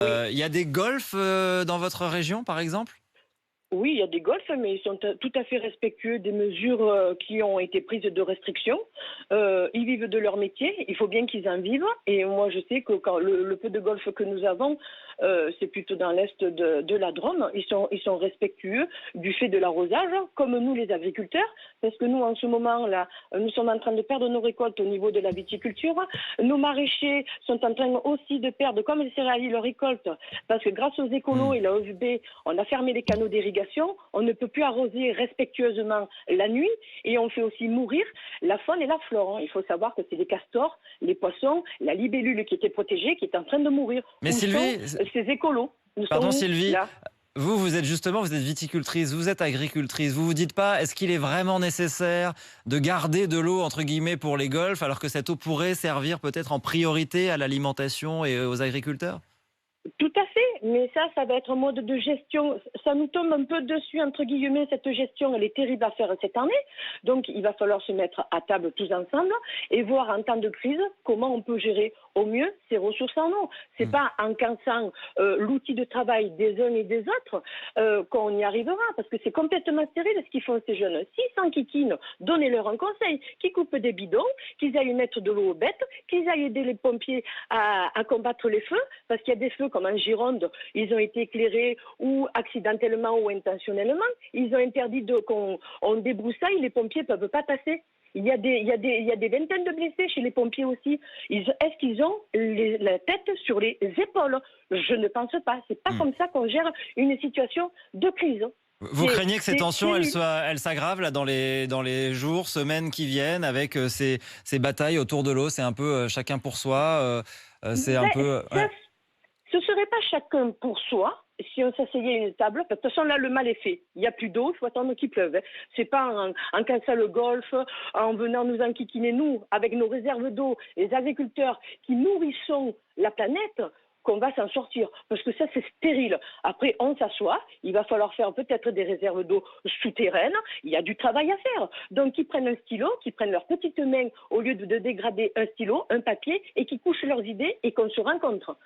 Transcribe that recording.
Oui. Il y a des golfs dans votre région, par exemple? Oui, il y a des golfs, mais ils sont tout à fait respectueux des mesures qui ont été prises de restriction. Ils vivent de leur métier, il faut bien qu'ils en vivent. Et moi, je sais que quand le peu de golf que nous avons, c'est plutôt dans l'est de la Drôme. Ils sont respectueux du fait de l'arrosage, comme nous les agriculteurs, parce que nous, en ce moment-là, nous sommes en train de perdre nos récoltes au niveau de la viticulture. Nos maraîchers sont en train aussi de perdre, comme les céréaliers, leurs récoltes, parce que grâce aux écolos Mmh. et la OFB, on a fermé les canaux d'irrigation. On ne peut plus arroser respectueusement la nuit et on fait aussi mourir la faune et la flore. Il faut savoir que c'est les castors, les poissons, la libellule qui était protégée, qui est en train de mourir. Mais Où sont Sylvie, ces écolos? Nous sommes pardon où, Sylvie, là? vous êtes justement, vous êtes viticultrice, vous êtes agricultrice. Vous vous dites pas, est-ce qu'il est vraiment nécessaire de garder de l'eau entre guillemets pour les golfs, alors que cette eau pourrait servir peut-être en priorité à l'alimentation et aux agriculteurs? Tout à fait, mais ça va être un mode de gestion. Ça nous tombe un peu dessus, entre guillemets, cette gestion, elle est terrible à faire cette année. Donc, il va falloir se mettre à table tous ensemble et voir en temps de crise comment on peut gérer au mieux ces ressources en eau. C'est Mmh. pas en cassant l'outil de travail des uns et des autres qu'on y arrivera, parce que c'est complètement stérile ce qu'ils font ces jeunes. S'ils s'enquiquinent, donnez-leur un conseil, qu'ils coupent des bidons, qu'ils aillent mettre de l'eau aux bêtes, qu'ils aillent aider les pompiers à combattre les feux, parce qu'il y a des feux comme en Gironde, ils ont été éclairés ou accidentellement ou intentionnellement. Ils ont interdit qu'on débroussaille, les pompiers ne peuvent pas passer. Il y a des vingtaines de blessés chez les pompiers aussi. Est-ce qu'ils ont la tête sur les épaules? Je ne pense pas. C'est pas Mmh. comme ça qu'on gère une situation de crise. Vous craignez que ces C'est tensions, terrible. elles s'aggravent là dans les jours, semaines qui viennent avec ces batailles autour de l'eau. C'est un peu chacun pour soi. C'est un Ben, peu. ça, Ouais. ce serait pas chacun pour soi si on s'asseyait à une table. De toute façon, là, le mal est fait. Il n'y a plus d'eau, il faut attendre qu'il pleuve. Hein. C'est pas en cassant le golfe, en venant nous enquiquiner, nous, avec nos réserves d'eau, les agriculteurs qui nourrissons la planète, qu'on va s'en sortir. Parce que ça, c'est stérile. Après, on s'assoit. Il va falloir faire peut-être des réserves d'eau souterraines. Il y a du travail à faire. Donc, qu'ils prennent un stylo, qu'ils prennent leurs petites mains au lieu de dégrader un stylo, un papier, et qu'ils couchent leurs idées et qu'on se rencontre.